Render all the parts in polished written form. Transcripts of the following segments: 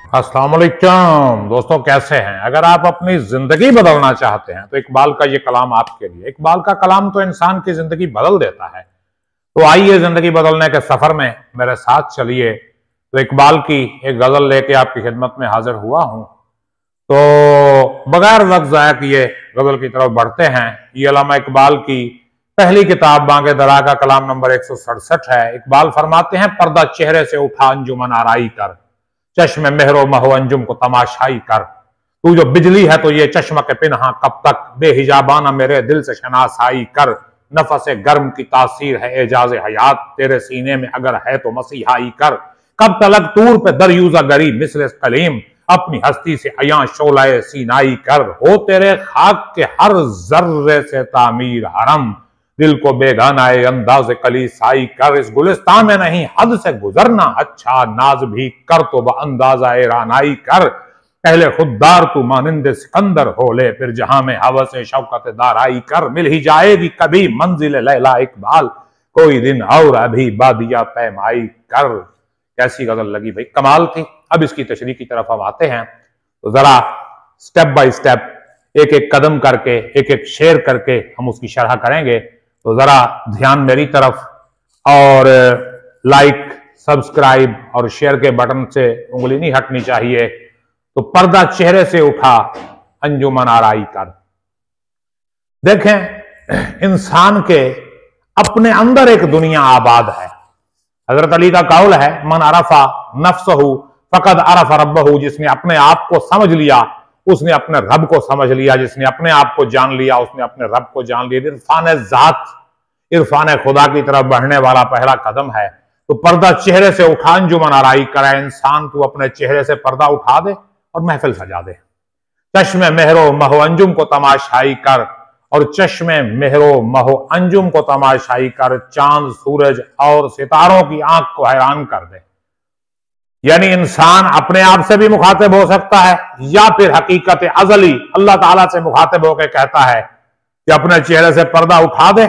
अस्सलाम वालेकुम दोस्तों, कैसे हैं। अगर आप अपनी जिंदगी बदलना चाहते हैं तो इकबाल का ये कलाम आपके लिए। इकबाल का कलाम तो इंसान की जिंदगी बदल देता है। तो आइए जिंदगी बदलने के सफर में मेरे साथ चलिए। तो इकबाल की एक गजल लेके आपकी खिदमत में हाजिर हुआ हूं। तो बगैर वक्त जाया किए गजल की तरफ बढ़ते हैं। ये अल्लामा इकबाल की पहली किताब बांगे दरा का कलाम नंबर 167 है। इकबाल फरमाते हैं, पर्दा चेहरे से उठा अंजुमन आराई कर, चश्मे मेहरो महो अंजुम को तमाशाई कर। तू जो बिजली है तो ये चश्म के पिन्हा कब तक, बेहिजाबाना मेरे दिल से शनासाई कर। नफस गर्म की तासीर है एजाज हयात, तेरे सीने में अगर है तो मसीहाई कर। कब तलक तूर पे दरयूजा गरी मिसले कलीम, अपनी हस्ती से अयां शोलाए सीनाई कर। हो तेरे खाक के हर जर्रे से तामीर हरम, दिल को बेगानाए अंदाज कलीसाई कर। इस गुलिस्तान में नहीं हद से गुजरना, अच्छा नाज भी कर तो अंदाजा रानाई कर। पहले खुददार तू मानिंदे सिकंदर हो ले, फिर जहां में हवस शौकत दाराई कर। मिल ही जाएगी कभी मंजिल लैला इकबाल, कोई दिन और अभी बादिया पैमाई कर। कैसी गजल लगी भाई, कमाल थी। अब इसकी तशरीह की तरफ हम आते हैं। तो जरा स्टेप बाय स्टेप, एक एक कदम करके, एक एक शेर करके हम उसकी शरह करेंगे। तो जरा ध्यान मेरी तरफ, और लाइक, सब्सक्राइब और शेयर के बटन से उंगली नहीं हटनी चाहिए। तो पर्दा चेहरे से उठा अंजुमन आराई कर। देखें, इंसान के अपने अंदर एक दुनिया आबाद है। हजरत अली का कौल है, मन अरफा नफ्सहू फकद अरफ रब्बहू। जिसने अपने आप को समझ लिया उसने अपने रब को समझ लिया, जिसने अपने आप को जान लिया उसने अपने रब को जान लिया। इरफान जात, इरफान खुदा की तरफ बढ़ने वाला पहला कदम है। तो पर्दा चेहरे से उठा अंजुमन आराई करे। इंसान तू अपने चेहरे से पर्दा उठा दे और महफिल सजा दे। चश्मे मेहरो महो अंजुम को तमाशाई कर, और चश्मे मेहरो महो अंजुम को तमाशाई कर। चांद सूरज और सितारों की आंख को हैरान कर दे। यानी इंसान अपने आप से भी मुखातिब हो सकता है, या फिर हकीकत अजली अल्लाह ताला से मुखातिब होकर कहता है कि अपने चेहरे से पर्दा उठा दे,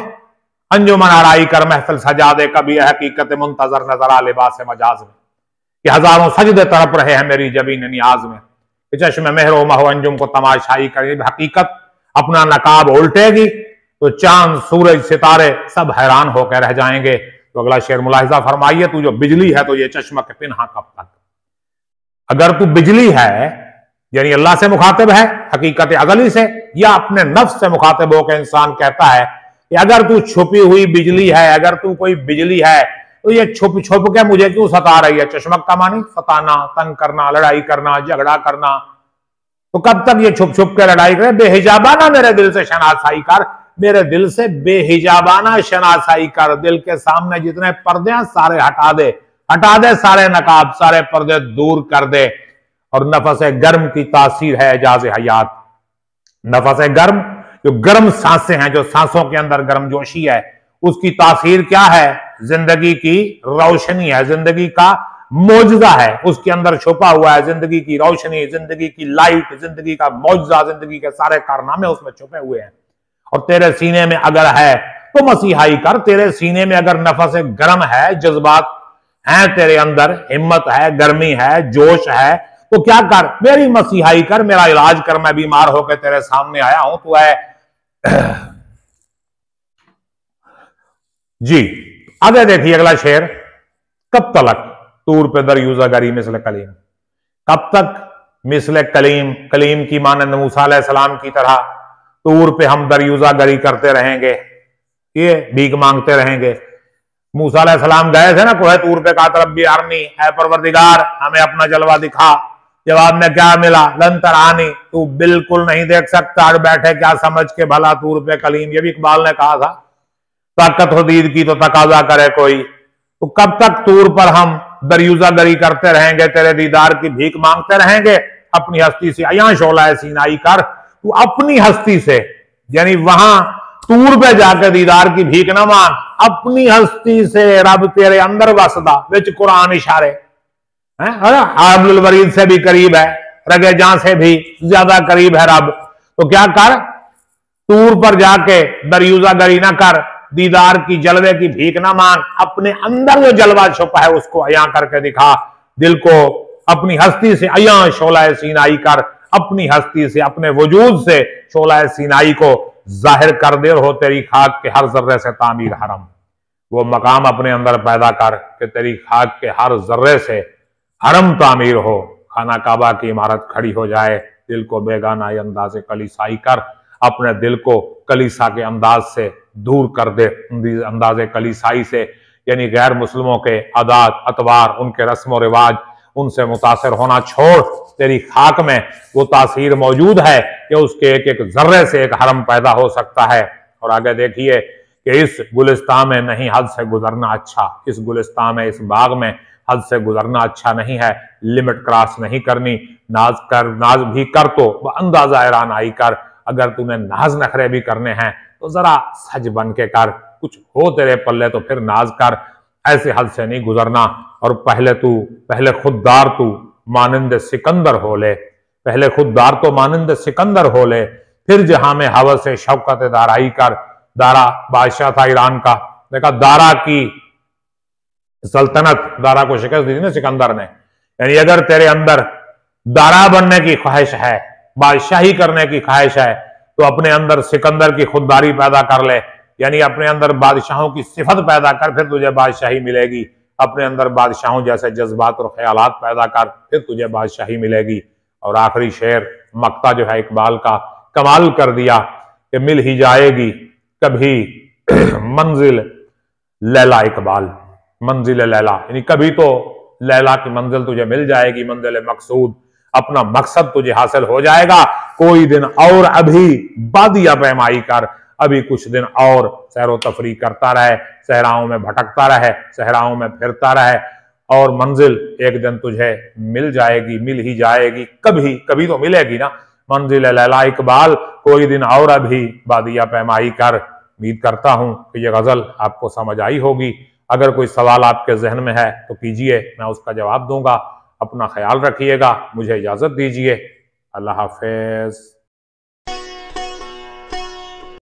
अंजुमन आराई कर, महफिल सजा दे। कभी यह हकीकत मुंतजर नजर आ लिबास मजाज में, कि हजारों सजदे तड़प रहे हैं मेरी जबीन नियाज में। चश्मे मेहरो महो अंजुम को तमाशाई कर, हकीकत अपना नकाब उल्टेगी तो चांद सूरज सितारे सब हैरान होकर रह जाएंगे। तो अगला शेर मुलाहिजा फरमाइए, तू जो बिजली है तो ये चश्मा के पिन्हा कब तक। अगर तू बिजली है यानी अल्लाह से मुखातिब है हकीकत अजली से, या अपने नफ्स से मुखातिब होकर इंसान कहता है कि अगर तू छुपी हुई बिजली है, अगर तू कोई बिजली है तो ये छुप छुप के मुझे क्यों सता रही है। चश्मक का मानी सताना, तंग करना, लड़ाई करना, झगड़ा करना। तो कब तक ये छुप छुप के लड़ाई करे। बेहिजाबाना मेरे दिल से शनासाई कर, मेरे दिल से बेहिजाबाना शनासाई कर। दिल के सामने जितने पर्दे हैं सारे हटा दे, हटा दे सारे नकाब, सारे पर्दे दूर कर दे। और नफस गर्म की तासीर है एजाज हयात। नफस गर्म, जो गर्म सांसें हैं, जो सांसों के अंदर गर्मजोशी है, उसकी तासीर क्या है। जिंदगी की रोशनी है, जिंदगी का मौजूदा है, उसके अंदर छुपा हुआ है। जिंदगी की रोशनी, जिंदगी की लाइट, जिंदगी का मौजूदा, जिंदगी के सारे कारनामे उसमें छुपे हुए हैं। और तेरे सीने में अगर है तो मसीहाई कर। तेरे सीने में अगर नफस गर्म है, जज्बात हैं तेरे अंदर, हिम्मत है, गर्मी है, जोश है, तो क्या कर, मेरी मसीहाई कर, मेरा इलाज कर। मैं बीमार होकर तेरे सामने आया हूं, तू है जी। आगे देखिए अगला शेर, कब तलक तूर पे दरयूजा गरी मिसले कलीम। कब तक मिसले कलीम, कलीम की मानंद मूसा अलैहिस्सलाम की तरह तूर पे हम दरयूजा गरी करते रहेंगे, ये भीख मांगते रहेंगे। मूसा अलैहिस्सलाम गए थे ना कोहे तूर पे, कहा तरफ भी आरनी है परवरदिगार हमें अपना जलवा दिखा। जवाब में क्या मिला, लन तरानी, तू बिल्कुल नहीं देख सकता, बैठे क्या समझ के भला तूर पे कलीम। ये भी इकबाल ने कहा था, ताकत हो दीद की तो तकाजा करे कोई। तो कब तक तूर पर हम दरयूजा गरी करते रहेंगे, तेरे दीदार की भीख मांगते रहेंगे। अपनी हस्ती से अयां शोला सीनाई कर, तू अपनी हस्ती से, यानी वहां तूर पे जाकर दीदार की भीख ना मांग, अपनी हस्ती से रब तेरे अंदर वसदा। विच कुरान इशारे हाबुल वरीद से भी करीब है, रगे जां से भी ज्यादा करीब है रब। तो क्या कर, तूर पर जाके दरयूजा गरी ना कर, दीदार की जलवे की भीख ना मांग, अपने अंदर जो जलवा छुपा है उसको अया करके दिखा। दिल को अपनी हस्ती से अयां शोला सीनाई कर, अपनी हस्ती से अपने वजूद से शोला सीनाई को जाहिर कर दे, हो तेरी खाक के हर जर्रे से तामीर हरम। वो मकाम अपने अंदर पैदा कर कि तेरी खाक के हर जर्रे से हरम तामीर हो, खाना काबा की इमारत खड़ी हो जाए। दिल को बेगाना अंदाज़े कलीसाई कर, अपने दिल को कलीसा के अंदाज से दूर कर दे, अंदाज़े कलीसाई से, यानी गैर मुस्लिमों के आदात अतवार, उनके रस्म व रिवाज, उनसे मुतासर होना छोड़। तेरी खाक में वो तासीर मौजूद है कि उसके एक एक जर्रे से एक हरम पैदा हो सकता है। और आगे देखिए कि इस गुलिस्तान में नहीं हद से गुजरना अच्छा, इस गुलिस्तान में, इस बाग में हद से गुजरना अच्छा नहीं है, लिमिट क्रॉस नहीं करनी। नाज कर, नाज भी कर तो अंदाजा ऐरान आई कर, अगर तूने नाज नखरे भी करने हैं तो जरा सज बन के कर, कुछ हो तेरे पल्ले तो फिर नाज कर, ऐसे हद से नहीं गुजरना। और पहले खुददार तू मानंद सिकंदर हो ले, पहले खुददार तो मानंद सिकंदर हो ले, फिर जहां में हवस से शौकत दाराई कर। दारा बादशाह था ईरान का, देखा दारा की सल्तनत, दारा को शिकस्त दी थी ना सिकंदर ने। यानी अगर तेरे अंदर दारा बनने की ख्वाहिश है, बादशाही करने की ख्वाहिश है, तो अपने अंदर सिकंदर की खुददारी पैदा कर ले, यानी अपने अंदर बादशाहों की सिफत पैदा कर, फिर तुझे बादशाही मिलेगी। अपने अंदर बादशाहों जैसे जज्बात और ख्यालात पैदा कर, फिर तुझे बादशाही मिलेगी। और आखिरी शेर मक्ता जो है इकबाल का, कमाल कर दिया कि मिल ही जाएगी कभी मंजिल लैला इकबाल, मंजिल लैला, यानी कभी तो लैला की मंजिल तुझे मिल जाएगी, मंजिल मकसूद, अपना मकसद तुझे हासिल हो जाएगा। कोई दिन और अभी बादिया पैमाई कर, अभी कुछ दिन और सैरो तफरी करता रहे, सहराओं में भटकता रहे, सहराओं में फिरता रहे, और मंजिल एक दिन तुझे मिल जाएगी, मिल ही जाएगी, कभी कभी तो मिलेगी ना। मंजिल लैला इकबाल, कोई दिन और अभी बादिया पैमाई कर। उम्मीद करता हूं कि यह गजल आपको समझ आई होगी। अगर कोई सवाल आपके जहन में है तो कीजिए, मैं उसका जवाब दूंगा। अपना ख्याल रखिएगा, मुझे इजाजत दीजिए। अल्लाह हाफिज।